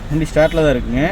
வண்டி ஸ்டார்ட்டில் தான் இருக்குங்க.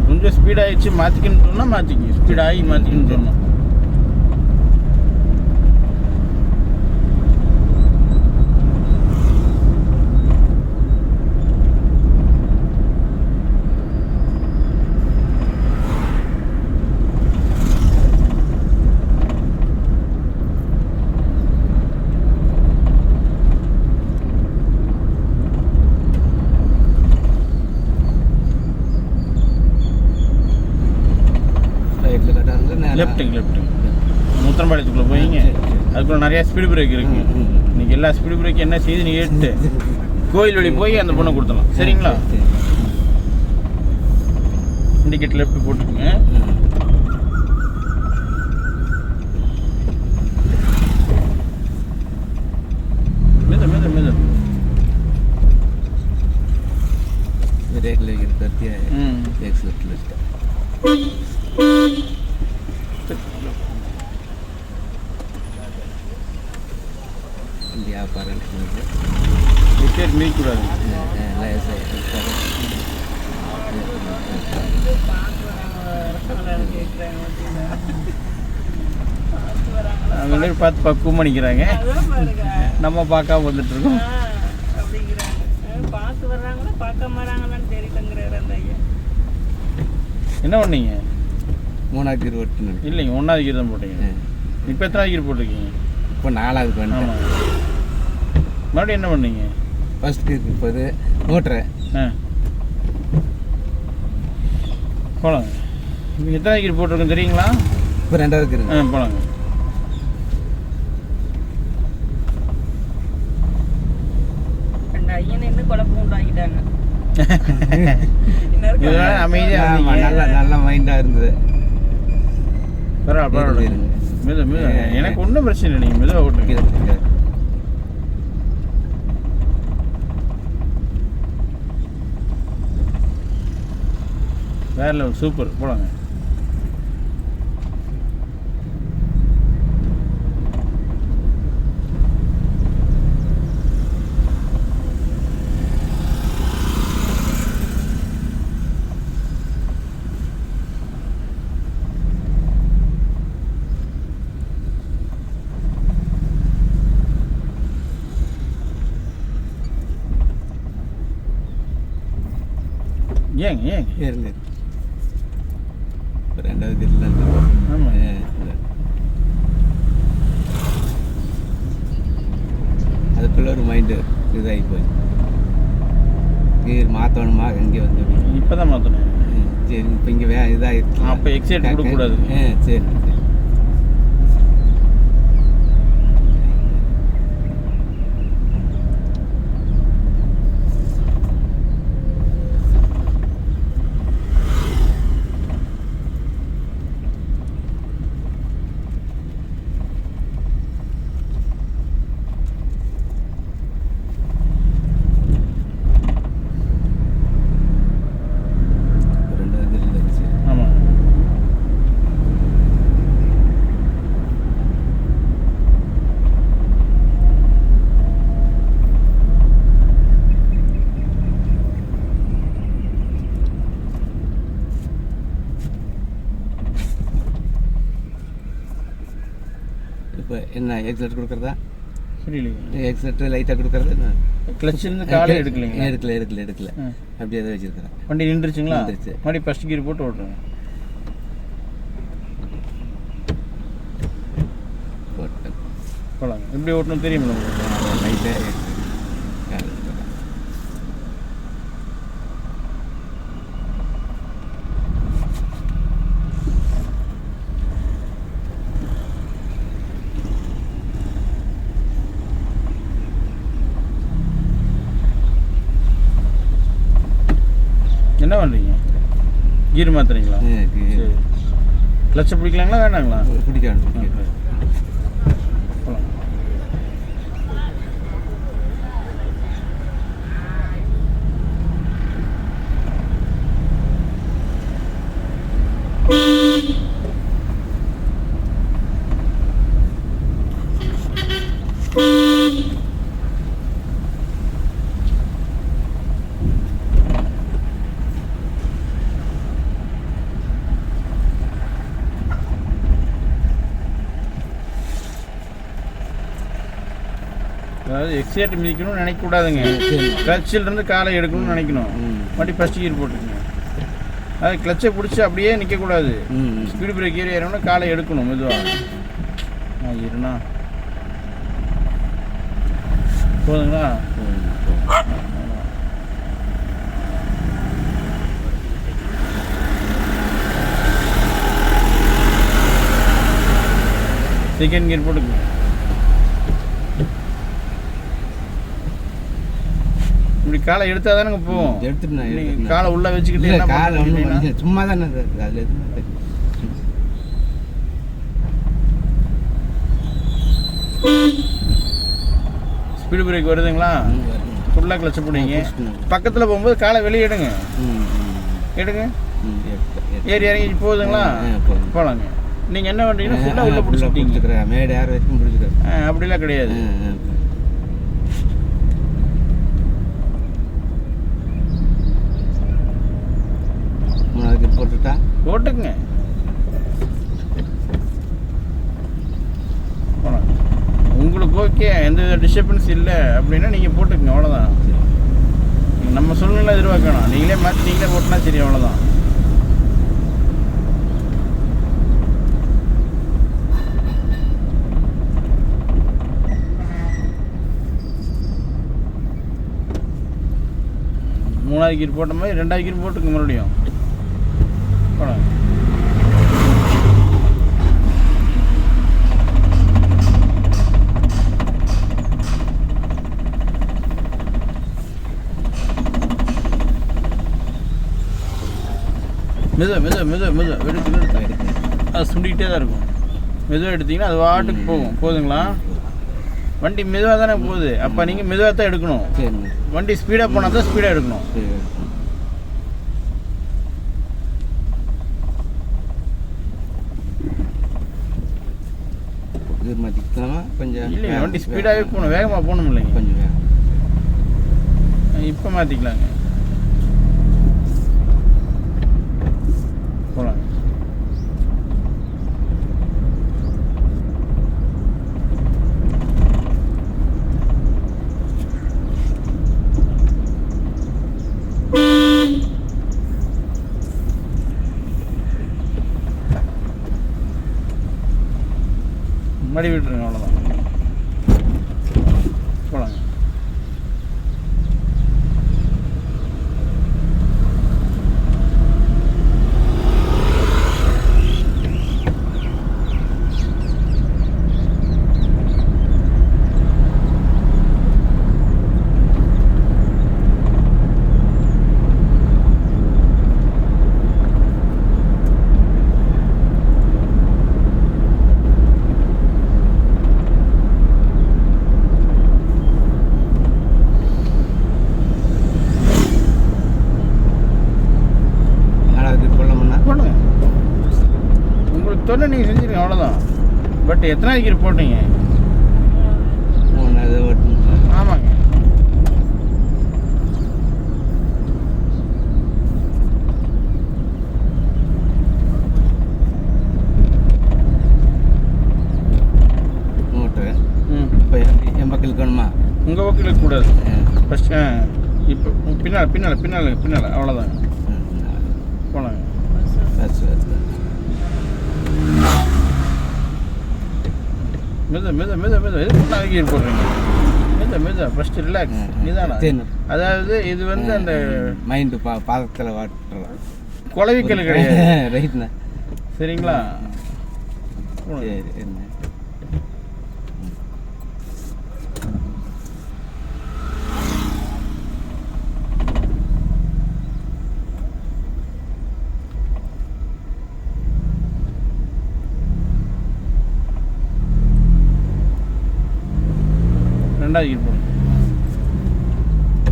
கொஞ்சம் ஸ்பீடாகிடுச்சு, மாற்றிக்கணும்னு சொன்னால் மாற்றிக்கி, ஸ்பீடாகி மாற்றிக்கணும்னு சொன்னோம். லெஃப்ட்டுங்க முத்தரம்பாளையத்துக்குள்ளே போயிங்க, அதுக்குள்ள நிறையா ஸ்பீடு பிரேக் இருக்குது. இன்றைக்கி எல்லா ஸ்பீடு பிரேக் என்ன செய்து நீ ஏட்டு கோயில் வழி போய் அந்த பொண்ணை கொடுத்துடலாம். சரிங்களா? இண்டிகேட் லெஃப்ட் போட்டுக்குங்க. மீக்கூடாது. அவங்க பார்த்து பக்குவம் பண்ணிக்கிறாங்க, நம்ம பார்க்காம வந்துட்டு இருக்கோம். என்ன பண்ணீங்க? 3வது கீர் ஓட்டணும். இல்லைங்க, 1வது கீர் தான் போட்டீங்க. இப்போ எத்தனாவது கீர் போட்டிருக்கீங்க? இப்போ 4வது பண்ணேன். மறுபடியும் என்ன பண்ணீங்க? ஃபர்ஸ்ட் கீர் இப்போது ஓட்டுறேன். போலாங்க. நீங்கள் எத்தனாவது கீர் போட்டிருக்கோம் தெரியுங்களா? இப்போ 2வது கீர். போலாங்க. நல்ல மைண்டா இருந்தது. எனக்கு ஒன்றும் பிரச்சனை இல்லை, நீங்கள் மெதுவாக ஓட்டுங்க. வேற லெவல் சூப்பர் போலாங்க. ஏங்க இருங்க இப்போ 2வது கியரில் ஆமாம். அதுக்குள்ள ஒரு மைண்டு இதாகி போய் கியர் மாற்றணுமா எங்கே வந்து இப்போ தான் மாற்றணும். சரி இப்போ இங்கே இதாகிடுச்சு. அப்போ எக்ஸைட் கொடுக்கக்கூடாது. சரி சரி. இப்போ என்ன எக்ஸட் கொடுக்குறதா? புரியலைங்க. எக்ஸட் லைட்டாக கொடுக்குறது என்ன? கிளச்சிலேருந்து காலை எடுக்கலைங்க. எடுக்கல அப்படியே தான் வச்சுருக்கிறேன். வண்டி நின்றுச்சுங்களா? நின்றுச்சு. மறுபடியும் ஃபஸ்ட் கியர் போட்டு ஓட்டுறேங்க. போகலாங்க. எப்படி ஓட்டணும் தெரியுமில்ல உங்களுக்கு? லைட்டாக என்ன பண்ணுறீங்க? கீர் மாத்துறீங்களா? சரி. கிளச்சை பிடிக்கலாங்களா வேண்டாங்களா? பிடிக்காது. போகலாம். அதாவது எக்ஸைட் மிதிக்கணும்னு நினைக்கக்கூடாதுங்க. கிளச்சிலிருந்து காலை எடுக்கணும்னு நினைக்கணும். மறுபடியும் ஃபஸ்ட் கியர் போட்டுருங்க. அது கிளச்சை பிடிச்சி அப்படியே நிற்கக்கூடாது. ஸ்பீடு பிரேக் ஏறி ஏறணும்னா காலை எடுக்கணும் மெதுவாக. இருண்ணா போதுங்களா? செகண்ட் கியர் போட்டுக்கங்க. இப்படி காலை எடுத்தா தானங்க போவோம். எடுத்துட்டு காலை உள்ள வச்சுக்கிட்டு காலை ஒன்று சும்மா தானே அதில் ஸ்பீடு பிரேக் வருதுங்களா? ஃபுல்லாக கிளச்ச போடுங்க. பக்கத்தில் போகும்போது காலை வெளியே எடுங்க. எடுங்க. ஏறி இறங்கி போகுதுங்களா? போகலாங்க. நீங்கள் என்ன பண்ணுறீங்கன்னா ஃபுல்லாக உள்ள பிடிச்சிக்கிட்டீங்க. மேடு யார் வரைக்கும் பிடிச்சிக்கிறேன். அப்படிலாம் கிடையாது. போட்டுட்டா போட்டுக்குங்க. உங்களுக்கு ஓகே, எந்த டிஸ்டர்பன்ஸ் இல்லை அப்படின்னா நீங்கள் போட்டுக்குங்க. அவ்வளோதான். நம்ம சூழ்நிலை எதிர்பார்க்கணும். நீங்களே மாற்றி நீங்களே போட்டினா சரி, அவ்வளோதான். மூணாவது கீர் போட்ட மாதிரி 2வது கீர் போட்டுங்க மறுபடியும். போலாம். மெதுவாக எடுத்து அது சுண்டிக்கிட்டே தான் இருக்கும். மெதுவாக எடுத்தீங்கன்னா அது வாட்டுக்கு போகும். போதுங்களா? வண்டி மெதுவாக தானே போகுது. அப்போ நீங்கள் மெதுவாக தான் எடுக்கணும். வண்டி ஸ்பீடாக போனால் தான் ஸ்பீடாக எடுக்கணும். கொஞ்சம் இல்லைங்க வண்டி ஸ்பீடாகவே போகணும், வேகமாக போகணும் இல்லைங்க. கொஞ்சம் வேகம். இப்போ மாற்றிக்கலாங்க, போகலாங்க. மடி விட்டுருங்க, அவ்வளோதான். போகலாங்க. பண்ணுங்க, உங்களுக்கு தொல்லை நீங்கள் செஞ்சுருங்க, அவ்வளோதான். பட் எத்தனை கிலோ போட்டீங்க? 3 ஓட்டுங்க. ஆமாங்க. மூட்டை ம், இப்போ என் பக்கத்துக்கு வேணுமா? உங்கள் பக்கம் கூடாது ஃபஸ்ட்டு. இப்போ பின்னால் பின்னால் பின்னால் பின்னால் அவ்வளோதாங்க. போகலாங்க. மெத மெத மெத மெத எதுக்கு நாளைக்கு போடுறீங்க? மெத மெத ஃபஸ்ட்டு ரிலாக்ஸ், நிதானா. அதாவது இது வந்து அந்த மைண்டு பாதத்தில் வாட்டலாம். குளவிக்கல் கிடையாது. ரைட்ண்ணா. சரிங்களா? சரி என்ன ரெண்டாவது கீர் போடுங்க.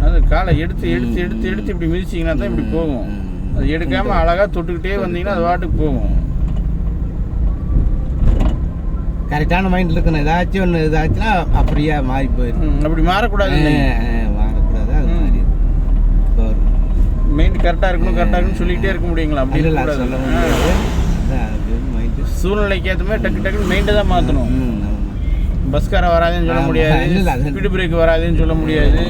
அது காலை எடுத்து எடுத்து எடுத்து எடுத்து இப்படி மிதிச்சிங்கன்னா தான் இப்படி போகும். அது எடுக்காமல் அழகாக தொட்டுக்கிட்டே வந்தீங்கன்னா அது வாட்டுக்கு போகும். கரெக்டான மைண்டில் இருக்கணும். ஏதாச்சும் ஒன்று இதாச்சுன்னா அப்படியே மாறி போயிடும். அப்படி மாறக்கூடாது, மாறக்கூடாது. அது மாறி மைண்ட் கரெக்டாக இருக்கணும் கரெக்டாக இருக்குன்னு சொல்லிக்கிட்டே இருக்க முடியுங்களா? அப்படி இல்லை, சொல்ல முடியாது. மைண்டு சூழ்நிலைக்கு ஏற்ற மாதிரி டக்கு டக்குன்னு மைண்டை தான் மாற்றணும். பஸ்காரன் வராதுன்னு சொல்ல முடியாது, ஸ்பீடு பிரேக் வராதுன்னு சொல்ல முடியாது.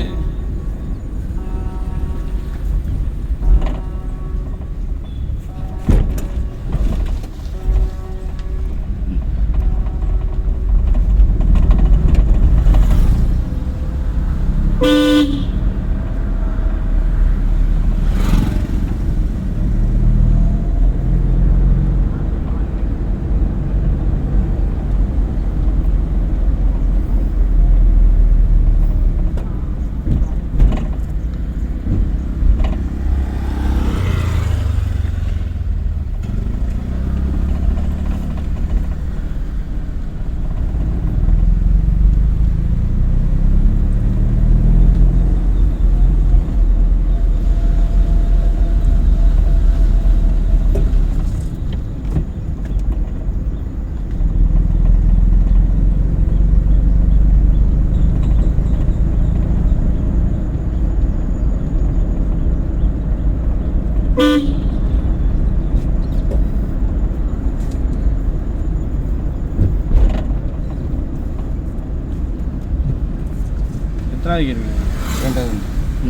எத்தனாவது இருக்குங்க?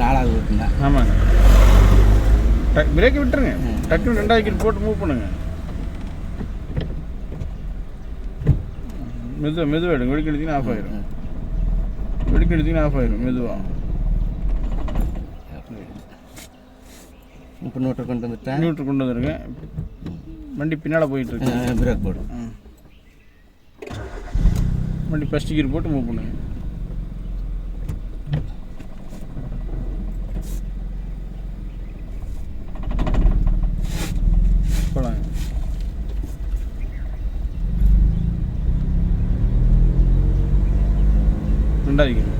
4வது ஓட்டுங்க. ஆமாங்க. பிரேக்கை விட்டுருங்க, டக்குன்னு 2வது கீர் போட்டு மூவ் பண்ணுங்க. மெதுவாக எடுங்க. வெடிக்க எடுத்தீங்கன்னா ஆஃப் ஆயிரும். வெடிக்க எடுத்தீங்கன்னா ஆஃப் ஆயிரும் மெதுவாக. இப்போ நியூட்ரல் கொண்டு வந்துட்டேன். நியூட்ரல் கொண்டு வந்துருங்க. வண்டி பின்னால் போயிட்டுருக்கு. பிரேக் போடு. வண்டி ஃபஸ்ட்டு கீர் போட்டு மூவ் பண்ணுங்க. போகலாங்க. ரெண்டாவது கீர்.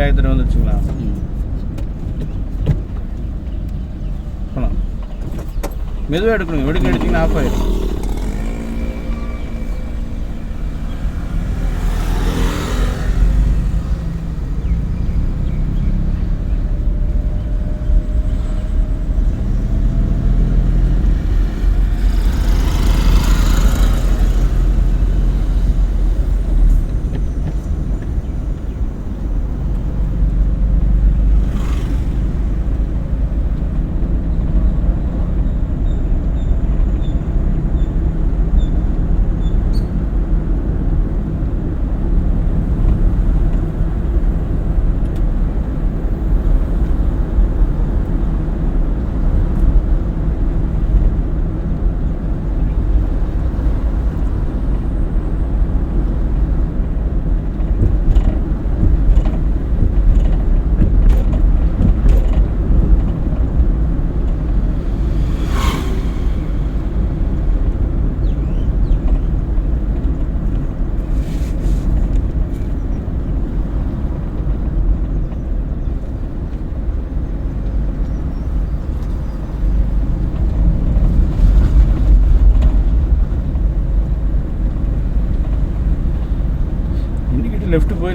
வேகத்தில் வந்துருச்சுங்களா? போகலாம். மெதுவாக எடுக்கணும், வெடுக்க எடுத்திங்கன்னா ஆஃப் ஆயிடும்.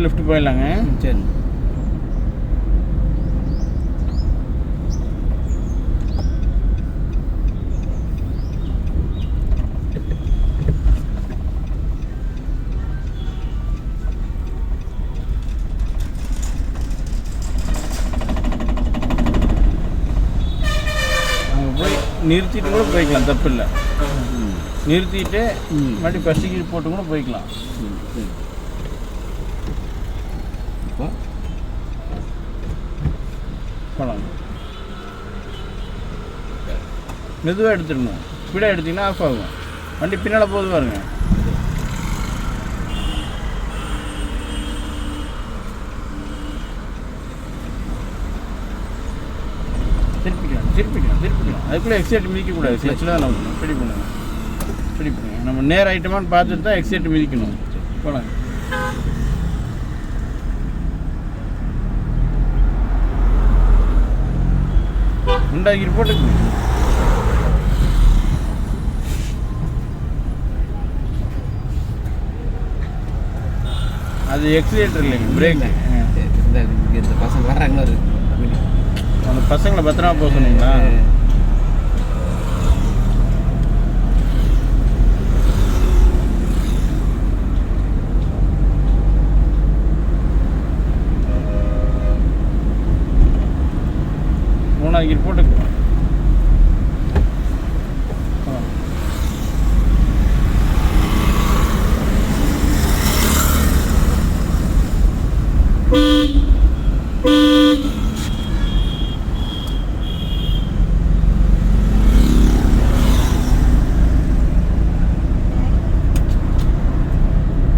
லெஃப்ட் போயிடலாங்க. சரி. அங்கே போய் நிறுத்திட்டு கூட போய்க்கலாம், தப்பு இல்லை. நிறுத்திட்டு மறுபடியும் ஃபஸ்ட்டு கீழ் போட்டு கூட போய்க்கலாம். போகலாம். மெதுவாக எடுத்துடணும், ஸ்பீடாக எடுத்திங்கன்னா ஆஃப் ஆகும். வண்டி பின்னால் போகுது பாருங்க. திருப்பிக்கலாம். அதுக்குள்ளே எக்ஸைட் மிதிக்கக்கூடாது. கிளச்சில் தான் நம்ம பிடி பண்ணுங்க. நம்ம நேர் ஐட்டமானு பார்த்துட்டு தான் எக்ஸைட் மிதிக்கணும். போகலாம். உண்டாக்கி போட்டுக்கு. அது எக்ஸிலேட்டர் இல்லைங்க, பிரேக். இந்த பசங்க வர்றாங்க, அந்த பசங்களை பத்திரமா போக சொன்னீங்களா? மூணாவது போட்டுக்கு.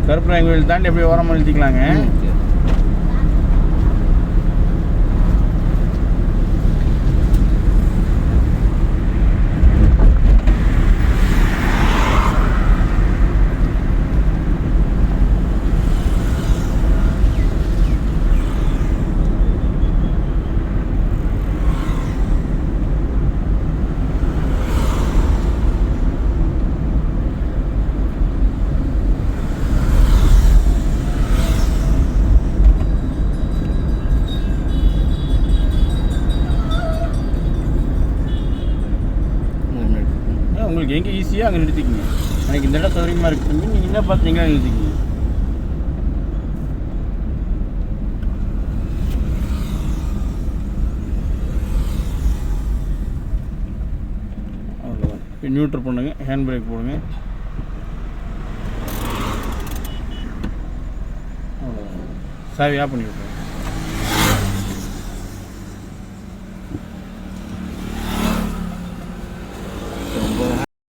கருப்பராயன் கோயில் தாண்டி அப்படியே ஓரமாக நிறுத்திக்கலாங்க. உங்களுக்கு எங்கே ஈஸியாக அங்கே நிறுத்திக்கிங்க. எனக்கு இந்த இடம் சௌகரியமாக இருக்குது, நீங்கள் என்ன பார்த்தீங்கன்னா நிறுத்திக்கிங்க. அவ்வளோதான். இப்போ நியூட்ரல் பண்ணுங்க, ஹேண்ட் பிரேக் போடுங்க. அவ்வளோதான். சாவி ஆஃப் பண்ணி விட்ருங்க.